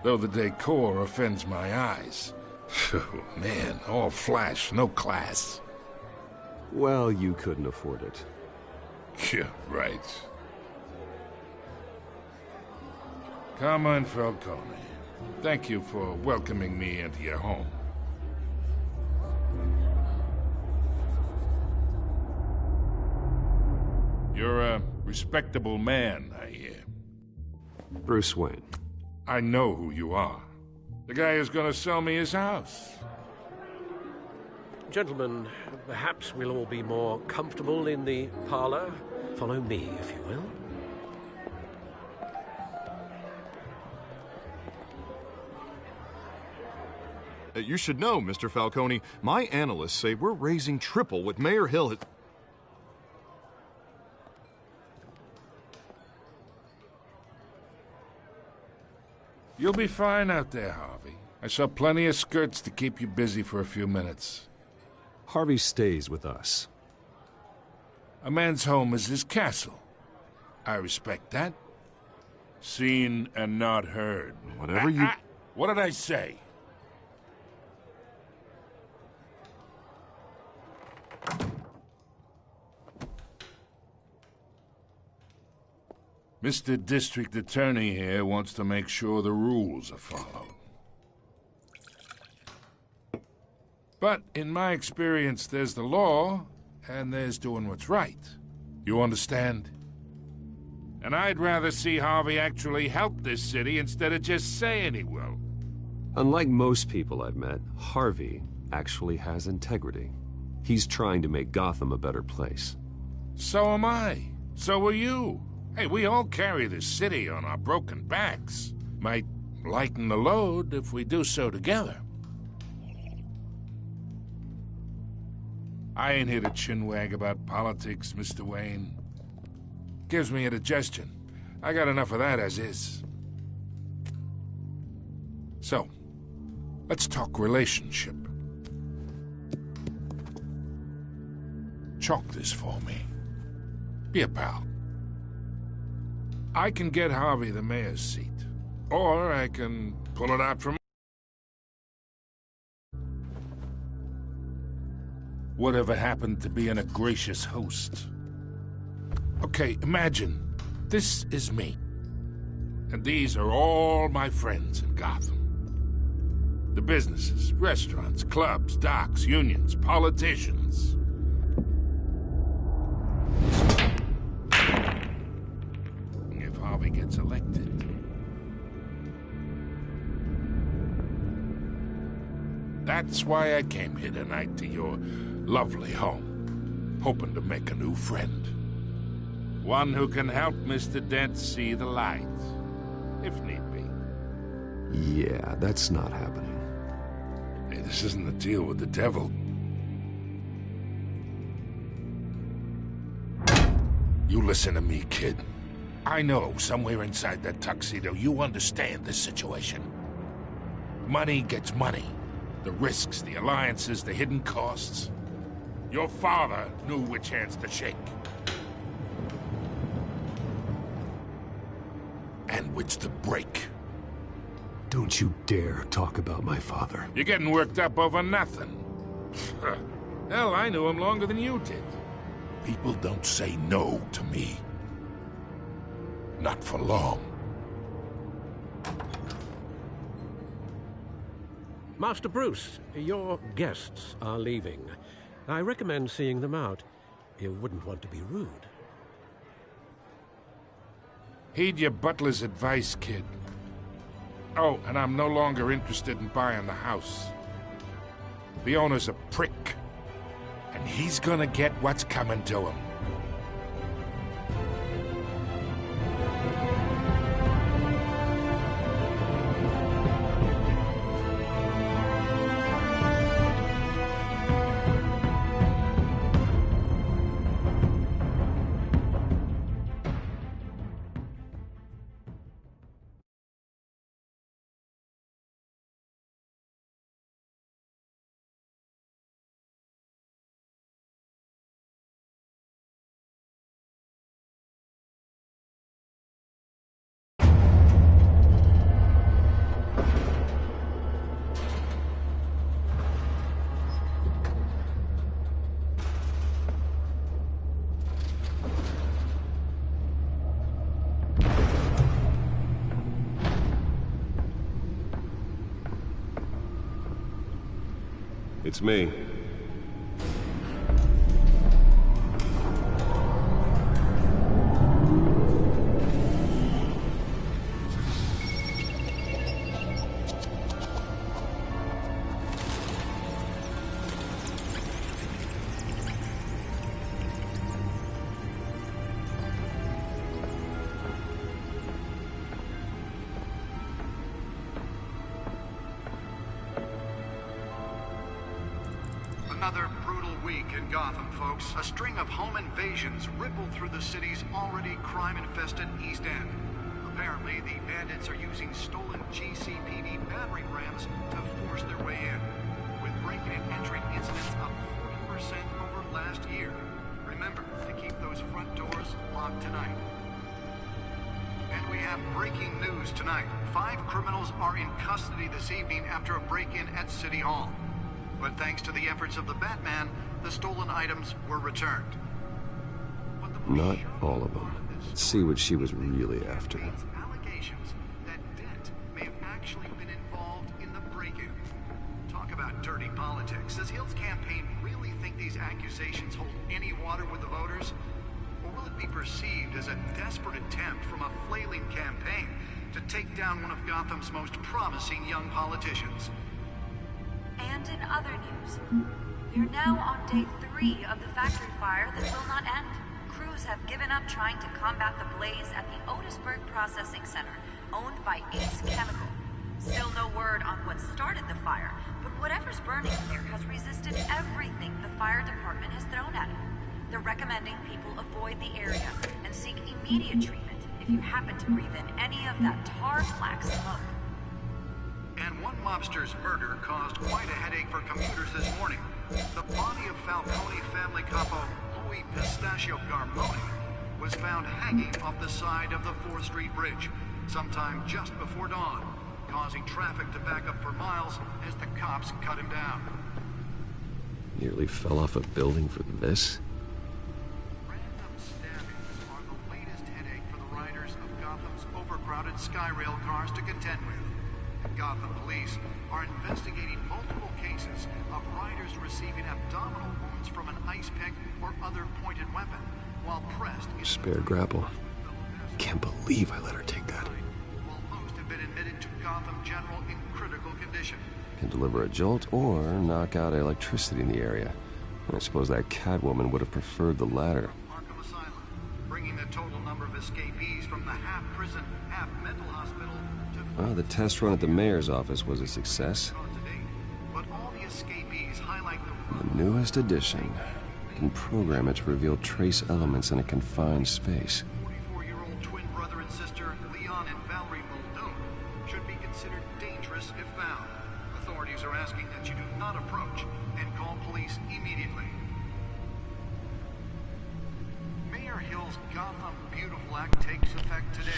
though the decor offends my eyes. Man, all flash, no class. Well, you couldn't afford it. Yeah, right. Carmine Falcone, thank you for welcoming me into your home. You're a respectable man, I hear. Bruce Wayne. I know who you are. The guy who's gonna sell me his house. Gentlemen, perhaps we'll all be more comfortable in the parlor. Follow me, if you will. You should know, Mr. Falcone, my analysts say we're raising triple what Mayor Hill has... You'll be fine out there, Harvey. I saw plenty of skirts to keep you busy for a few minutes. Harvey stays with us. A man's home is his castle. I respect that. Seen and not heard. Whatever you... What did I say? Mr. District Attorney here wants to make sure the rules are followed. But in my experience, there's the law, and there's doing what's right. You understand? And I'd rather see Harvey actually help this city instead of just saying he will. Unlike most people I've met, Harvey actually has integrity. He's trying to make Gotham a better place. So am I. So are you. Hey, we all carry this city on our broken backs. Might lighten the load if we do so together. I ain't here to chinwag about politics, Mr. Wayne. Gives me indigestion. I got enough of that as is. So, let's talk relationship. Chalk this for me. Be a pal. I can get Harvey the mayor's seat, or I can pull it out from... Whatever happened to being a gracious host? Okay, imagine, this is me. And these are all my friends in Gotham. The businesses, restaurants, clubs, docks, unions, politicians. If Harvey gets elected... That's why I came here tonight to your lovely home, hoping to make a new friend. One who can help Mr. Dent see the light, if need be. Yeah, that's not happening. Hey, this isn't a deal with the devil. You listen to me, kid. I know somewhere inside that tuxedo you understand this situation. Money gets money. The risks, the alliances, the hidden costs. Your father knew which hands to shake. And which to break. Don't you dare talk about my father. You're getting worked up over nothing. Hell, I knew him longer than you did. People don't say no to me. Not for long. Master Bruce, your guests are leaving. I recommend seeing them out. You wouldn't want to be rude. Heed your butler's advice, kid. Oh, and I'm no longer interested in buying the house. The owner's a prick. And he's gonna get what's coming to him. It's me. Another brutal week in Gotham, folks. A string of home invasions rippled through the city's already crime-infested East End. Apparently, the bandits are using stolen GCPD battering rams to force their way in, with breaking and entering incidents up 40% over last year. Remember to keep those front doors locked tonight. And we have breaking news tonight. 5 criminals are in custody this evening after a break-in at City Hall. But thanks to the efforts of the Batman, the stolen items were returned. Not all of them. Let's see what she was really after. Allegations that Dent may have actually been involved in the break-in. Talk about dirty politics. Does Hill's campaign really think these accusations hold any water with the voters? Or will it be perceived as a desperate attempt from a flailing campaign to take down one of Gotham's most promising young politicians? And in other news, we're now on day 3 of the factory fire that will not end. Crews have given up trying to combat the blaze at the Otisburg Processing Center, owned by Ace Chemical. Still no word on what started the fire, but whatever's burning there has resisted everything the fire department has thrown at it. They're recommending people avoid the area and seek immediate treatment if you happen to breathe in any of that tar black smoke. And one mobster's murder caused quite a headache for commuters this morning. The body of Falcone family capo Louis Pistachio Garmoni was found hanging off the side of the 4th Street Bridge sometime just before dawn, causing traffic to back up for miles as the cops cut him down. Nearly fell off a building for this? Random stabbings are the latest headache for the riders of Gotham's overcrowded Skyrail cars to contend with. Gotham police are investigating multiple cases of riders receiving abdominal wounds from an ice pick or other pointed weapon while pressed in Spare grapple. Can't believe I let her take that. While most have been admitted to Gotham General in critical condition. Can deliver a jolt or knock out electricity in the area. I suppose that Catwoman would have preferred the latter. Arkham Asylum, bringing the total number of escapees from the half-prison, half-mental hospital to... Well, the test run at the mayor's office was a success. But all the escapees highlight The newest edition can program it to reveal trace elements in a confined space. 44-year-old twin brother and sister Leon and Valerie Muldoon should be considered dangerous if found. Authorities are asking that you do not approach and call police immediately. Mayor Hill's Gotham Beautiful Act takes effect today.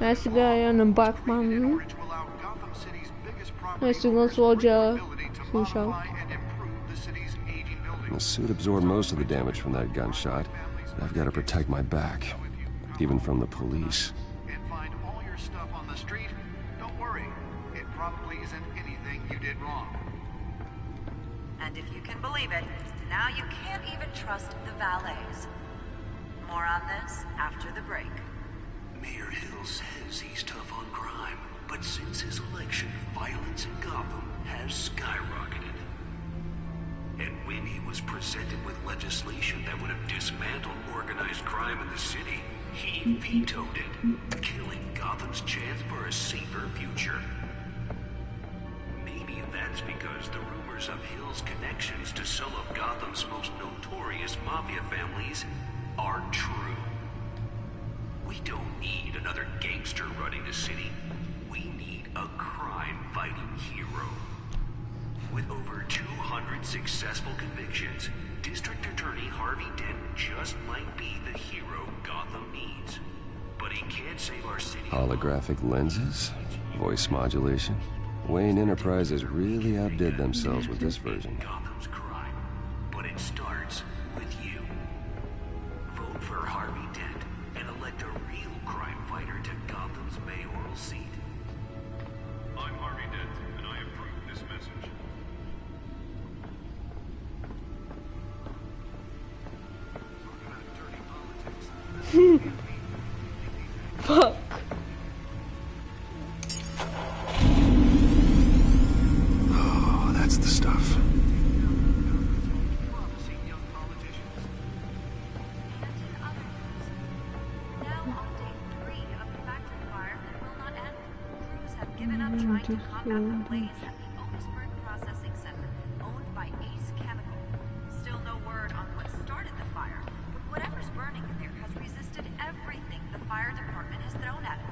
Nice guy on the Batman. Nice to go soldier. The suit absorbed most of the damage from that gunshot. I've got to protect my back, even from the police. And find all your stuff on the street. Don't worry, it probably isn't anything you did wrong. And if you can believe it, now you can't even trust the valets. More on this after the break. Mayor Hill says he's tough on crime, but since his election, violence in Gotham has skyrocketed. And when he was presented with legislation that would have dismantled organized crime in the city, he vetoed it, killing Gotham's chance for a safer future. Maybe that's because the rumors of Hill's connections to some of Gotham's most notorious mafia families are true. We don't need another gangster running the city. We need a crime-fighting hero. With over 200 successful convictions, District Attorney Harvey Dent just might be the hero Gotham needs. But he can't save our city. Holographic lenses? Voice modulation? Wayne Enterprises really outdid themselves with this version. Gotham's crime, but it starts with you. Vote for Harvey Dent and elect a real crime fighter to Gotham's mayoral seat. I'm Harvey Dent, and I approve this message. Fuck. Oh, that's the stuff. Promising young politicians. And in other news, now on day 3 of the factory fire that will not end, crews have given up trying to combat the blaze at the Otisburg Processing Center, owned by Ace Chemical. Still no word on what started the fire, but whatever's burning in there has resisted everything the fire department has thrown at it.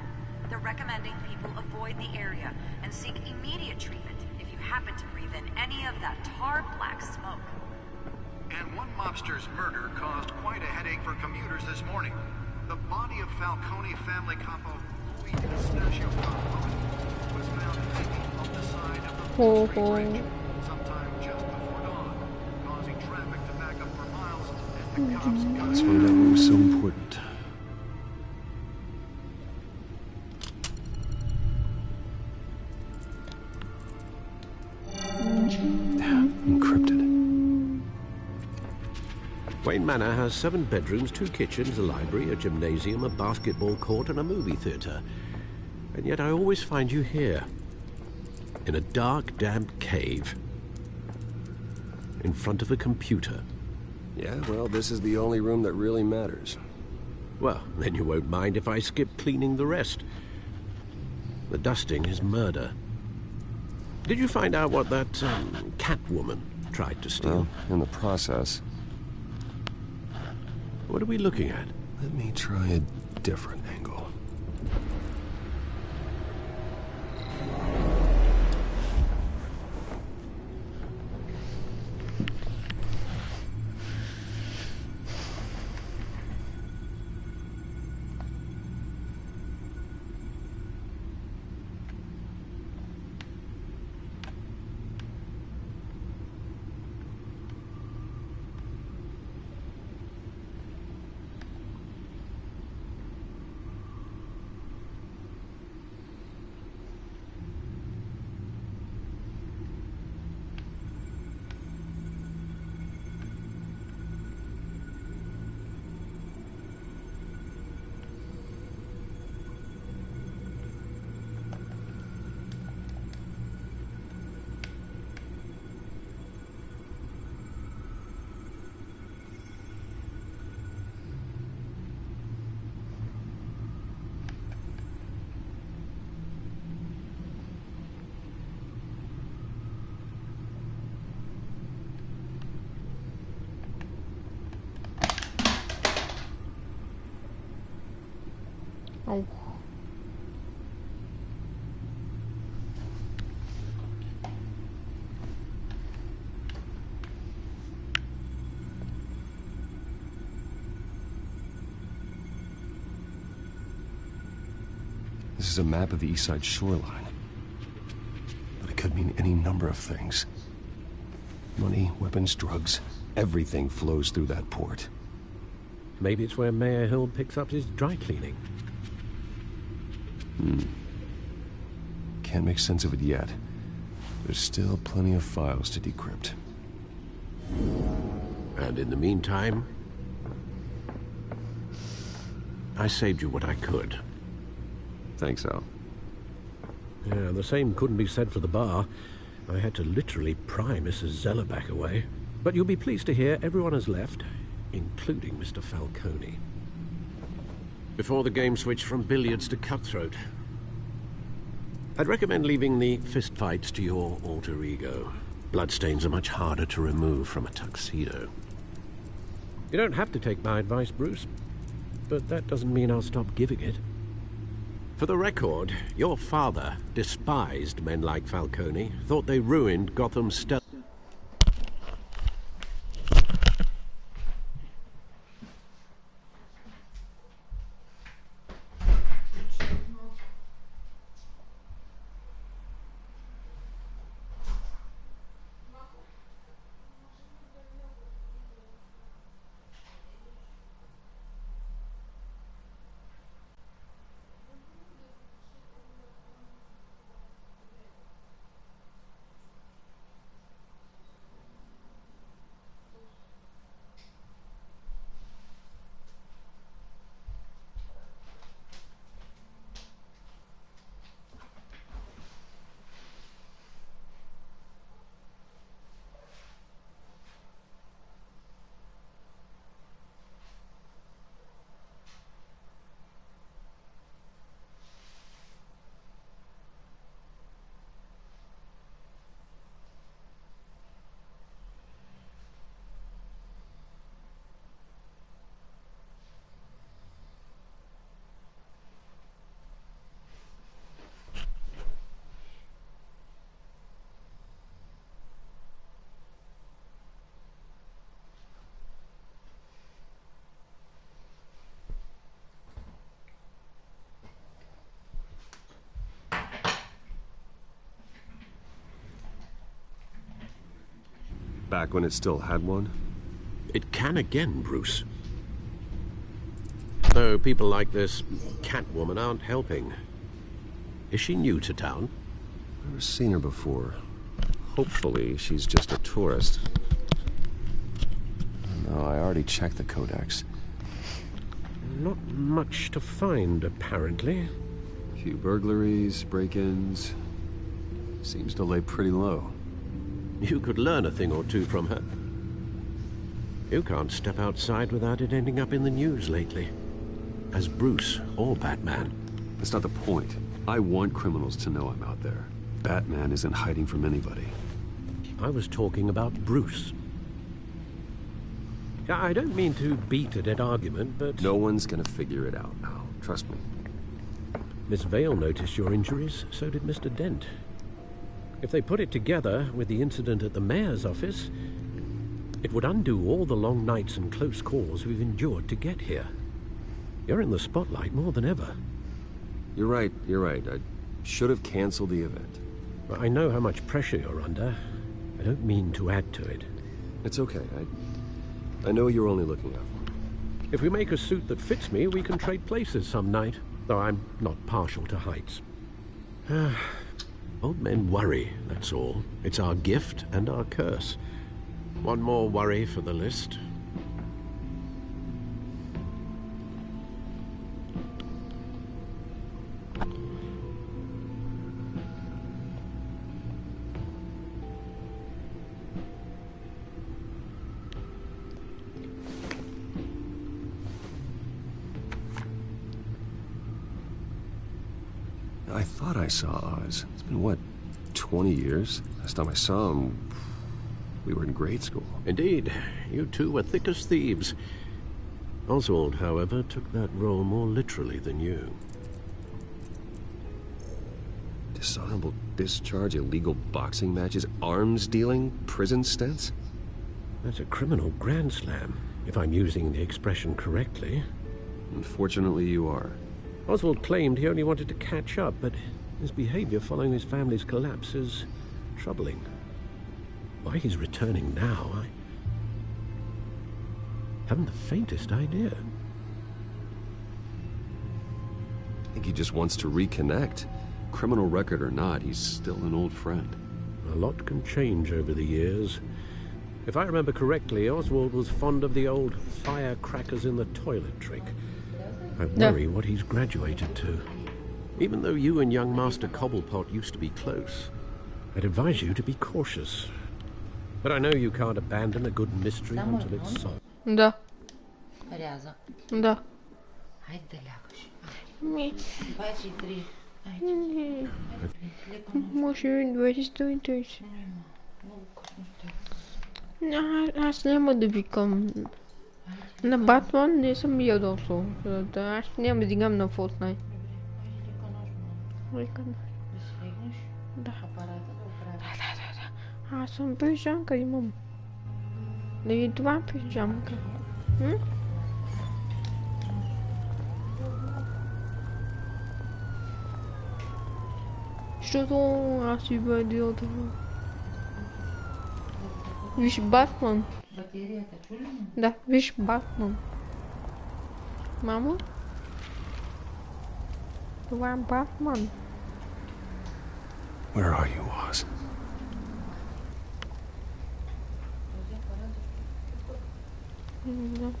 They're recommending people avoid the area and seek immediate treatment if you happen to breathe in any of that tar black smoke. And one mobster's murder caused quite a headache for commuters this morning. The body of Falcone family capo Louis Anastasio Falcone was found hanging off the side of the Ho, Street ho. Bridge sometime just before dawn, causing traffic to back up for miles as the cops got That's why that one was so important. Encrypted. Wayne Manor has 7 bedrooms, 2 kitchens, a library, a gymnasium, a basketball court, and a movie theater. And yet I always find you here, in a dark, damp cave, in front of a computer. Yeah, well, this is the only room that really matters. Well, then you won't mind if I skip cleaning the rest. The dusting is murder. Did you find out what that Catwoman tried to steal? Well, in the process. What are we looking at? Let me try a different angle. Oh. This is a map of the East Side shoreline. But it could mean any number of things. Money, weapons, drugs, everything flows through that port. Maybe it's where Mayor Hill picks up his dry cleaning. Can't make sense of it yet. There's still plenty of files to decrypt. And in the meantime, I saved you what I could. Thanks, Al. Yeah, the same couldn't be said for the bar. I had to literally pry Mrs. Zellerback away. But you'll be pleased to hear everyone has left, including Mr. Falcone. Before the game switched from billiards to cutthroat. I'd recommend leaving the fistfights to your alter ego. Bloodstains are much harder to remove from a tuxedo. You don't have to take my advice, Bruce, but that doesn't mean I'll stop giving it. For the record, your father despised men like Falcone, thought they ruined Gotham's stealth. Back when it still had one? It can again, Bruce. Though people like this Catwoman aren't helping. Is she new to town? Never seen her before. Hopefully, she's just a tourist. No, I already checked the codex. Not much to find, apparently. A few burglaries, break-ins. Seems to lay pretty low. You could learn a thing or two from her. You can't step outside without it ending up in the news lately. As Bruce or Batman. That's not the point. I want criminals to know I'm out there. Batman isn't hiding from anybody. I was talking about Bruce. I don't mean to beat a dead argument, but... No one's gonna figure it out now. Trust me. Miss Vale noticed your injuries, so did Mr. Dent. If they put it together with the incident at the mayor's office, it would undo all the long nights and close calls we've endured to get here. You're in the spotlight more than ever. You're right. I should have canceled the event. I know how much pressure you're under. I don't mean to add to it. It's okay. I know you're only looking out for me. If we make a suit that fits me, we can trade places some night. Though I'm not partial to heights. Old men worry, that's all. It's our gift and our curse. One more worry for the list. I thought I saw Oz. It's been, what, 20 years? Last time I saw him, we were in grade school. Indeed. You two were thick as thieves. Oswald, however, took that role more literally than you. Dishonorable discharge, illegal boxing matches, arms dealing, prison stints? That's a criminal grand slam, if I'm using the expression correctly. Unfortunately, you are. Oswald claimed he only wanted to catch up, but his behavior following his family's collapse is troubling. Why he's returning now, I haven't the faintest idea. I think he just wants to reconnect. Criminal record or not, he's still an old friend. A lot can change over the years. If I remember correctly, Oswald was fond of the old firecrackers in the toilet trick. I worry what he's graduated to. Even though you and young Master Cobblepot used to be close, I'd advise you to be cautious. But I know you can't abandon a good mystery until it's solved. Да. Да. Може 20-30. Аз няма да викам. На Батман не съм ядосал. Аз няма да дигам на Fortnite. Да. Аз съм пижамка имам. И това пижамка. Защото аз си бъдил това. Виж Батман. Да, виж Батман. Мамо? Това е Батман. Where are you, Oz? Да.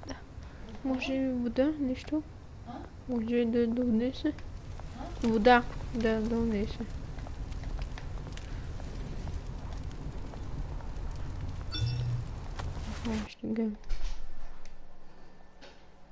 Да. Може ли вода, нещо? Може да донесе? Вода да донесе. Ще гледам.